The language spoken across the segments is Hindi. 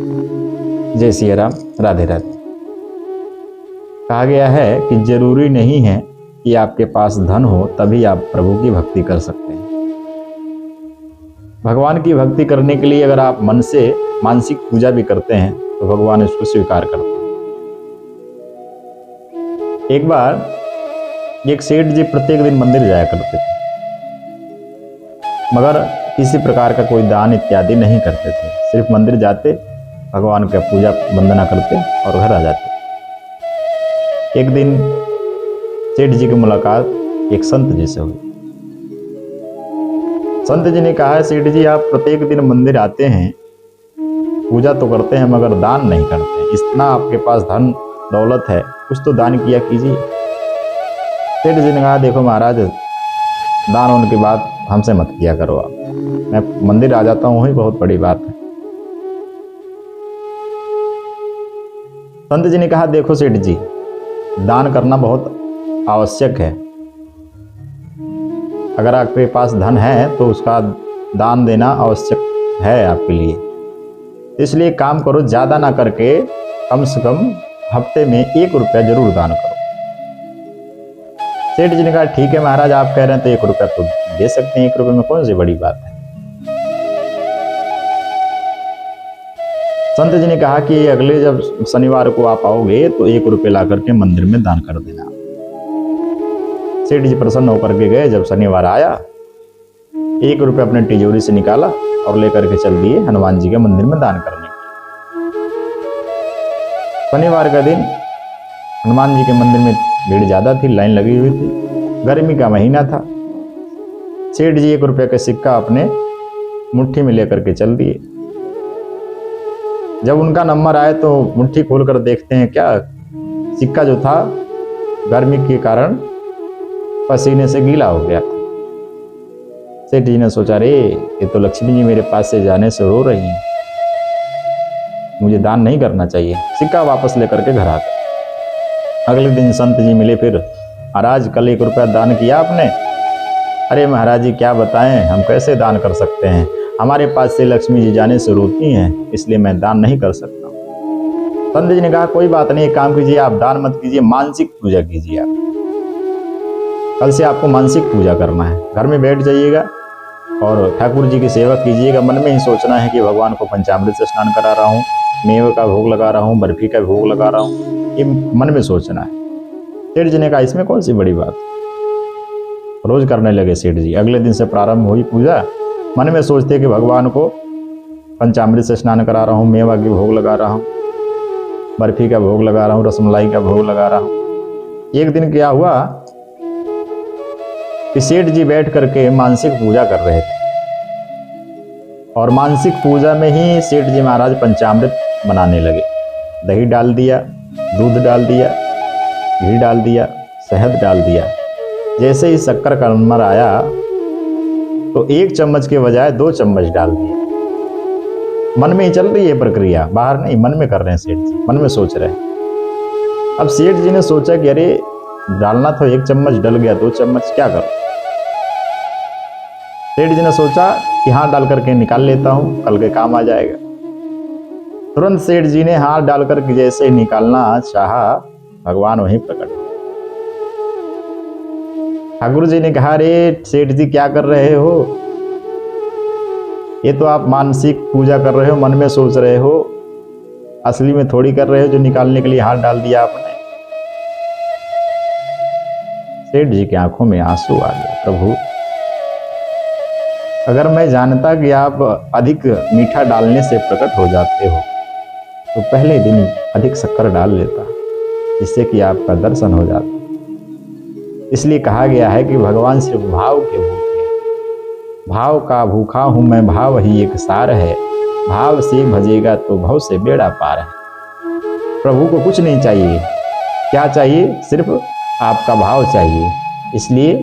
जय सिया राम, राधे राधे। कहा गया है कि जरूरी नहीं है कि आपके पास धन हो तभी आप प्रभु की भक्ति कर सकते हैं। भगवान की भक्ति करने के लिए अगर आप मन से मानसिक पूजा भी करते हैं तो भगवान इसको स्वीकार करते हैं। एक बार एक सेठ जी प्रत्येक दिन मंदिर जाया करते थे, मगर किसी प्रकार का कोई दान इत्यादि नहीं करते थे। सिर्फ मंदिर जाते, भगवान का पूजा वंदना करते और घर आ जाते। एक दिन सेठ जी की मुलाकात एक संत जी से हुई। संत जी ने कहा, सेठ जी आप प्रत्येक दिन मंदिर आते हैं, पूजा तो करते हैं मगर दान नहीं करते। इतना आपके पास धन दौलत है, कुछ तो दान किया कीजिए। सेठ जी ने कहा, देखो महाराज, दान होने के बाद हमसे मत किया करो आप, मैं मंदिर आ जाता हूँ ही बहुत बड़ी बात है। संत जी ने कहा, देखो सेठ जी, दान करना बहुत आवश्यक है। अगर आपके पास धन है तो उसका दान देना आवश्यक है आपके लिए। इसलिए काम करो, ज़्यादा ना करके कम से कम हफ्ते में 1 रुपया जरूर दान करो। सेठ जी ने कहा, ठीक है महाराज, आप कह रहे हैं तो 1 रुपया तो दे सकते हैं। 1 रुपये में कौन सी बड़ी बात है। संत जी ने कहा कि अगले जब शनिवार को आप आओगे तो 1 रुपये ला करके मंदिर में दान कर देना। सेठ जी प्रसन्न होकर के गए। जब शनिवार आया, 1 रुपया अपने तिजोरी से निकाला और लेकर के चल दिए हनुमान जी के मंदिर में दान करने। शनिवार का दिन हनुमान जी के मंदिर में भीड़ ज्यादा थी, लाइन लगी हुई थी, गर्मी का महीना था। सेठ जी 1 रुपये का सिक्का अपने मुट्ठी में लेकर के चल दिए। जब उनका नंबर आए तो मुट्ठी खोलकर देखते हैं, क्या सिक्का जो था गर्मी के कारण पसीने से गीला हो गया था। सेठ जी ने सोचा, रे ये तो लक्ष्मी जी मेरे पास से जाने से रो रही हैं, मुझे दान नहीं करना चाहिए। सिक्का वापस लेकर के घर आ गए। अगले दिन संत जी मिले फिर, महाराज कल 1 रुपया दान किया आपने? अरे महाराज जी क्या बताएं, हम कैसे दान कर सकते हैं, हमारे पास से लक्ष्मी जी जाने से रोती हैं, इसलिए मैं दान नहीं कर सकता। संत जी ने कहा, कोई बात नहीं, एक काम कीजिए, आप दान मत कीजिए, मानसिक पूजा कीजिए। आप कल से आपको मानसिक पूजा करना है। घर में बैठ जाइएगा और ठाकुर जी की सेवा कीजिएगा। मन में ही सोचना है कि भगवान को पंचामृत से स्नान करा रहा हूँ, मेवे का भोग लगा रहा हूँ, बर्फी का भोग लगा रहा हूँ, ये मन में सोचना है। सेठ जी ने कहा, इसमें कौन सी बड़ी बात। रोज करने लगे सेठ जी। अगले दिन से प्रारंभ हुई पूजा। मन में सोचते कि भगवान को पंचामृत से स्नान करा रहा हूँ, मेवा के भोग लगा रहा हूँ, बर्फी का भोग लगा रहा हूँ, रसमलाई का भोग लगा रहा हूँ। एक दिन क्या हुआ कि सेठ जी बैठ करके मानसिक पूजा कर रहे थे और मानसिक पूजा में ही सेठ जी महाराज पंचामृत बनाने लगे। दही डाल दिया, दूध डाल दिया, घी डाल दिया, शहद डाल दिया। जैसे ही शक्कर का नंबर आया तो 1 चम्मच के बजाय 2 चम्मच डाल दिया। मन में ही चल रही है प्रक्रिया, बाहर नहीं, मन में कर रहे हैं सेठ जी, मन में सोच रहे हैं। अब सेठ जी ने सोचा कि अरे डालना तो 1 चम्मच, डल गया 2 चम्मच, क्या करूं। सेठ जी ने सोचा कि हाथ डाल करके निकाल लेता हूं, कल के काम आ जाएगा। तुरंत सेठ जी ने हाथ डाल करके जैसे ही निकालना चाहा, भगवान वहीं प्रकट हुए। ठाकुर जी ने कहा, रे सेठ जी क्या कर रहे हो, ये तो आप मानसिक पूजा कर रहे हो, मन में सोच रहे हो, असली में थोड़ी कर रहे हो जो निकालने के लिए हाथ डाल दिया आपने। सेठ जी की आंखों में आंसू आ गया। प्रभु, अगर मैं जानता कि आप अधिक मीठा डालने से प्रकट हो जाते हो तो पहले दिन अधिक शक्कर डाल लेता, जिससे कि आपका दर्शन हो जाता। इसलिए कहा गया है कि भगवान सिर्फ भाव के भूखे हैं। भाव का भूखा हूं मैं, भाव ही एक सार है, भाव से भजेगा तो भव से बेड़ा पार है। प्रभु को कुछ नहीं चाहिए, क्या चाहिए, सिर्फ आपका भाव चाहिए। इसलिए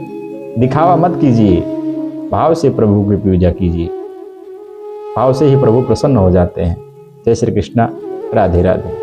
दिखावा मत कीजिए, भाव से प्रभु की पूजा कीजिए। भाव से ही प्रभु प्रसन्न हो जाते हैं। जय श्री कृष्णा, राधे राधे।